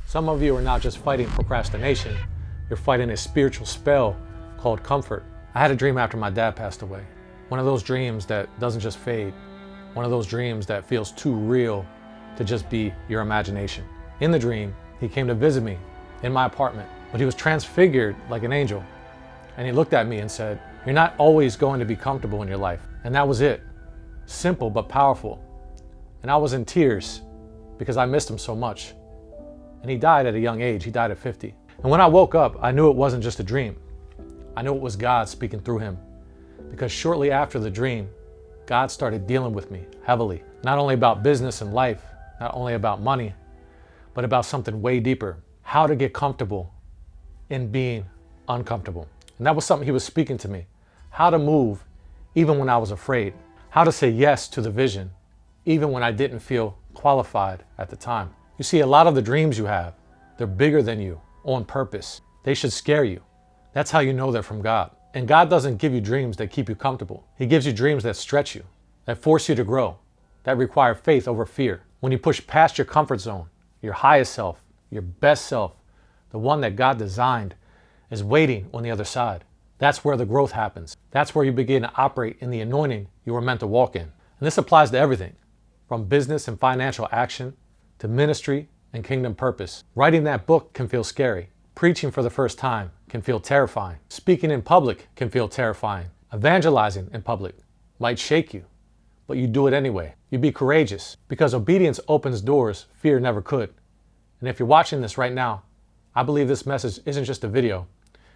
Some of you are not just fighting procrastination, you're fighting a spiritual spell called comfort. I had a dream after my dad passed away. One of those dreams that doesn't just fade. One of those dreams that feels too real to just be your imagination. In the dream, he came to visit me in my apartment, but he was transfigured like an angel. And he looked at me and said, "You're not always going to be comfortable in your life." And that was it. Simple but powerful. And I was in tears because I missed him so much. And he died at a young age. He died at 50. And when I woke up, I knew it wasn't just a dream. I knew it was God speaking through him. Because shortly after the dream, God started dealing with me heavily. Not only about business and life, not only about money, but about something way deeper. How to get comfortable in being uncomfortable. And that was something he was speaking to me. How to move even when I was afraid. How to say yes to the vision, even when I didn't feel qualified at the time. You see, a lot of the dreams you have, they're bigger than you on purpose. They should scare you. That's how you know they're from God. And God doesn't give you dreams that keep you comfortable. He gives you dreams that stretch you, that force you to grow, that require faith over fear. When you push past your comfort zone, your highest self, your best self, the one that God designed, is waiting on the other side. That's where the growth happens. That's where you begin to operate in the anointing you were meant to walk in. And this applies to everything, from business and financial action to ministry and kingdom purpose. Writing that book can feel scary. Preaching for the first time can feel terrifying. Speaking in public can feel terrifying. Evangelizing in public might shake you, but you do it anyway. You be courageous because obedience opens doors fear never could. And if you're watching this right now, I believe this message isn't just a video,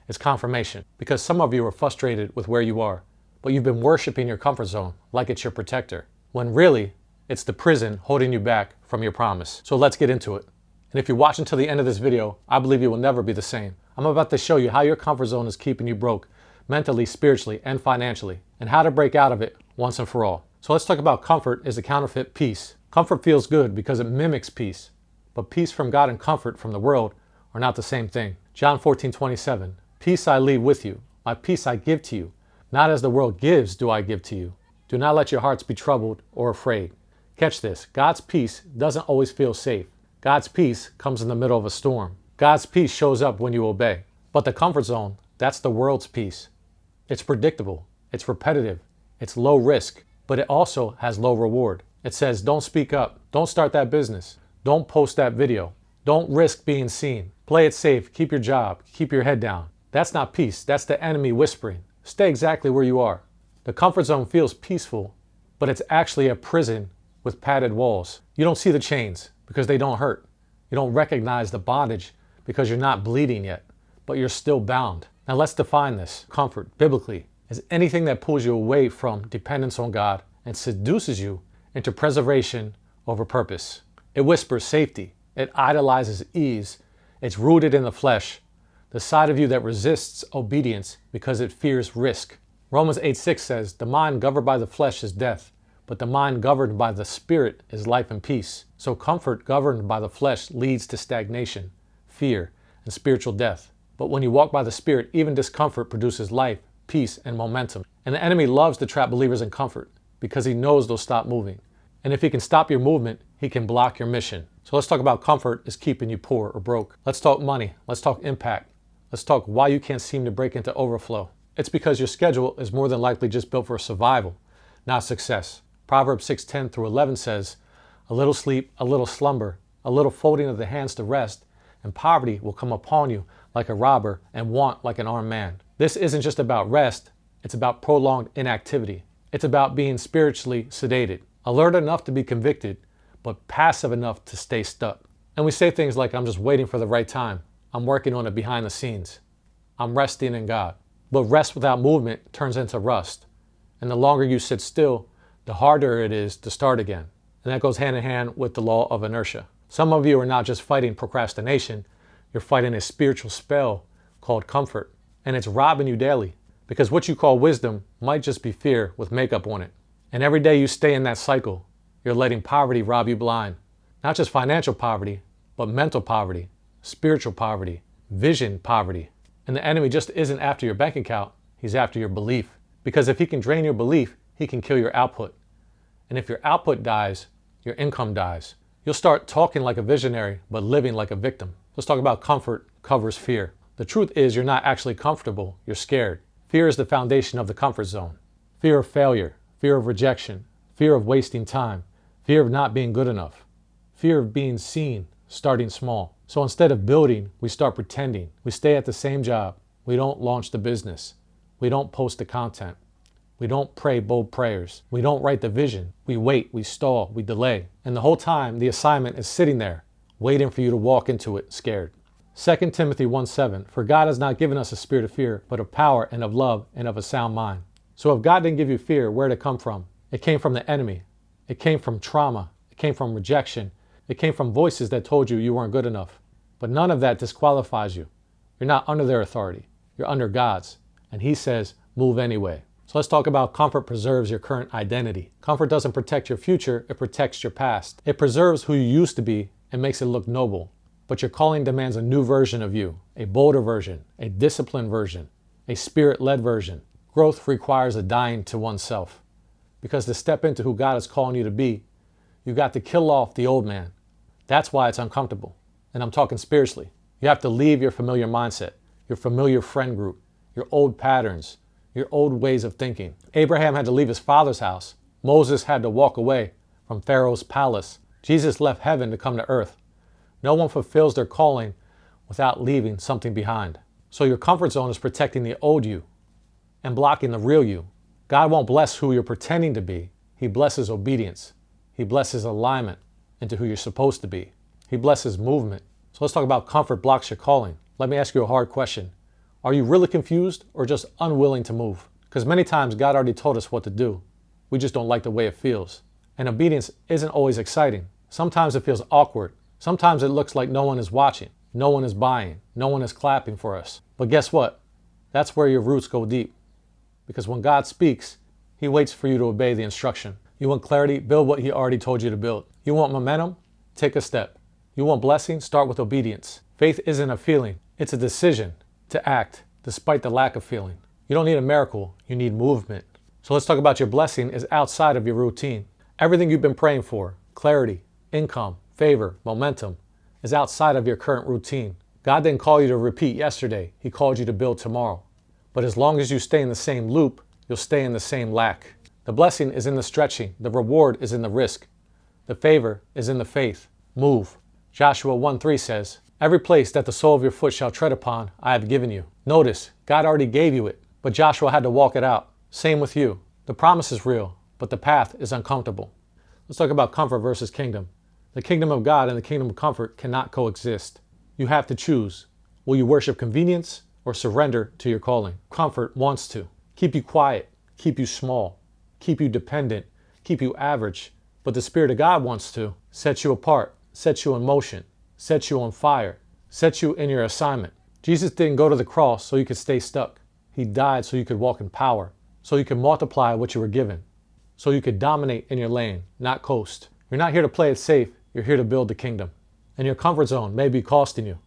it's confirmation. Because some of you are frustrated with where you are, but you've been worshiping your comfort zone like it's your protector, when really it's the prison holding you back from your promise. So let's get into it. And if you watch until the end of this video, I believe you will never be the same. I'm about to show you how your comfort zone is keeping you broke, mentally, spiritually, and financially, and how to break out of it once and for all. So let's talk about comfort is a counterfeit peace. Comfort feels good because it mimics peace, but peace from God and comfort from the world are not the same thing. John 14:27, "Peace I leave with you, my peace I give to you. Not as the world gives do I give to you. Do not let your hearts be troubled or afraid." Catch this, God's peace doesn't always feel safe. God's peace comes in the middle of a storm. God's peace shows up when you obey. But the comfort zone, that's the world's peace. It's predictable, it's repetitive, it's low risk, but it also has low reward. It says, don't speak up, don't start that business, don't post that video, don't risk being seen, play it safe, keep your job, keep your head down. That's not peace, that's the enemy whispering. Stay exactly where you are. The comfort zone feels peaceful, but it's actually a prison with padded walls. You don't see the chains because they don't hurt. You don't recognize the bondage because you're not bleeding yet, but you're still bound. Now let's define this. Comfort, biblically, is anything that pulls you away from dependence on God and seduces you into preservation over purpose. It whispers safety. It idolizes ease. It's rooted in the flesh, the side of you that resists obedience because it fears risk. Romans 8:6 says, "The mind governed by the flesh is death, but the mind governed by the Spirit is life and peace." So comfort governed by the flesh leads to stagnation, fear, and spiritual death. But when you walk by the Spirit, even discomfort produces life, peace, and momentum. And the enemy loves to trap believers in comfort because he knows they'll stop moving. And if he can stop your movement, he can block your mission. So let's talk about comfort is keeping you poor or broke. Let's talk money. Let's talk impact. Let's talk why you can't seem to break into overflow. It's because your schedule is more than likely just built for survival, not success. Proverbs 6:10-11 says, "A little sleep, a little slumber, a little folding of the hands to rest, and poverty will come upon you like a robber and want like an armed man." This isn't just about rest, it's about prolonged inactivity. It's about being spiritually sedated, alert enough to be convicted, but passive enough to stay stuck. And we say things like, "I'm just waiting for the right time. I'm working on it behind the scenes. I'm resting in God." But rest without movement turns into rust. And the longer you sit still, the harder it is to start again. And that goes hand in hand with the law of inertia. Some of you are not just fighting procrastination, you're fighting a spiritual spell called comfort. And it's robbing you daily because what you call wisdom might just be fear with makeup on it. And every day you stay in that cycle, you're letting poverty rob you blind. Not just financial poverty, but mental poverty, spiritual poverty, vision poverty. And the enemy just isn't after your bank account, he's after your belief. Because if he can drain your belief, he can kill your output. And if your output dies, your income dies. You'll start talking like a visionary, but living like a victim. Let's talk about comfort covers fear. The truth is you're not actually comfortable, you're scared. Fear is the foundation of the comfort zone. Fear of failure, fear of rejection, fear of wasting time, fear of not being good enough, fear of being seen, starting small. So instead of building, we start pretending. We stay at the same job. We don't launch the business. We don't post the content. We don't pray bold prayers. We don't write the vision. We wait, we stall, we delay. And the whole time, the assignment is sitting there, waiting for you to walk into it scared. 2 Timothy 1:7, for God has not given us a spirit of fear, but of power and of love and of a sound mind. So if God didn't give you fear, where did it come from? It came from the enemy. It came from trauma. It came from rejection. It came from voices that told you you weren't good enough. But none of that disqualifies you. You're not under their authority. You're under God's. And He says, move anyway. So let's talk about comfort preserves your current identity. Comfort doesn't protect your future, it protects your past. It preserves who you used to be and makes it look noble. But your calling demands a new version of you, a bolder version, a disciplined version, a spirit-led version. Growth requires a dying to oneself. Because to step into who God is calling you to be, you got to kill off the old man. That's why it's uncomfortable. And I'm talking spiritually. You have to leave your familiar mindset, your familiar friend group, your old patterns, your old ways of thinking. Abraham had to leave his father's house. Moses had to walk away from Pharaoh's palace. Jesus left heaven to come to earth. No one fulfills their calling without leaving something behind. So your comfort zone is protecting the old you and blocking the real you. God won't bless who you're pretending to be. He blesses obedience. He blesses alignment into who you're supposed to be. He blesses movement. So let's talk about comfort blocks your calling. Let me ask you a hard question. Are you really confused or just unwilling to move? Because many times God already told us what to do. We just don't like the way it feels. And obedience isn't always exciting. Sometimes it feels awkward. Sometimes it looks like no one is watching. No one is buying. No one is clapping for us. But guess what? That's where your roots go deep. Because when God speaks, He waits for you to obey the instruction. You want clarity? Build what He already told you to build. You want momentum? Take a step. You want blessing? Start with obedience. Faith isn't a feeling. It's a decision to act despite the lack of feeling. You don't need a miracle. You need movement. So let's talk about your blessing is outside of your routine. Everything you've been praying for, clarity, income, favor, momentum, is outside of your current routine. God didn't call you to repeat yesterday. He called you to build tomorrow. But as long as you stay in the same loop, you'll stay in the same lack. The blessing is in the stretching. The reward is in the risk. The favor is in the faith. Move. Joshua 1:3 says, every place that the sole of your foot shall tread upon, I have given you. Notice, God already gave you it, but Joshua had to walk it out. Same with you. The promise is real, but the path is uncomfortable. Let's talk about comfort versus kingdom. The kingdom of God and the kingdom of comfort cannot coexist. You have to choose. Will you worship convenience or surrender to your calling? Comfort wants to keep you quiet, keep you small, keep you dependent, keep you average. But the Spirit of God wants to set you apart, set you in motion, set you on fire, set you in your assignment. Jesus didn't go to the cross so you could stay stuck. He died so you could walk in power, so you could multiply what you were given, so you could dominate in your lane, not coast. You're not here to play it safe. You're here to build the kingdom. And your comfort zone may be costing you.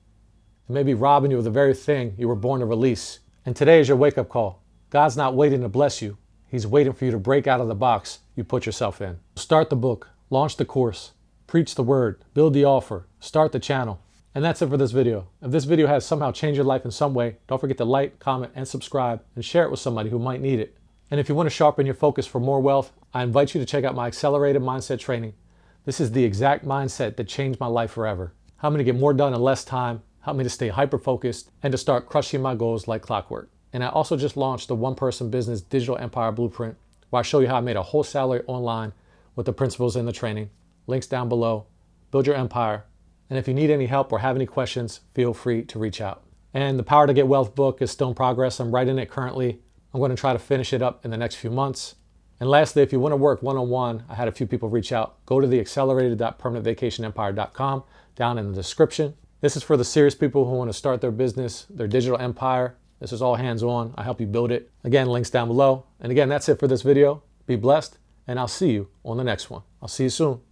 It may be robbing you of the very thing you were born to release. And today is your wake-up call. God's not waiting to bless you. He's waiting for you to break out of the box you put yourself in. Start the book, launch the course, preach the word, build the offer, start the channel. And that's it for this video. If this video has somehow changed your life in some way, don't forget to like, comment, and subscribe, and share it with somebody who might need it. And if you want to sharpen your focus for more wealth, I invite you to check out my Accelerated Mindset Training. This is the exact mindset that changed my life forever. Help me to get more done in less time, help me to stay hyper-focused, and to start crushing my goals like clockwork. And I also just launched the One-Person Business Digital Empire Blueprint, where I show you how I made a whole salary online with the principles in the training. Links down below. Build your empire. And if you need any help or have any questions, feel free to reach out. And the Power to Get Wealth book is still in progress. I'm writing it currently. I'm going to try to finish it up in the next few months. And lastly, if you want to work one-on-one, I had a few people reach out. Go to the accelerated.permanentvacationempire.com down in the description. This is for the serious people who want to start their business, their digital empire. This is all hands-on. I help you build it. Again, links down below. And again, that's it for this video. Be blessed, and I'll see you on the next one. I'll see you soon.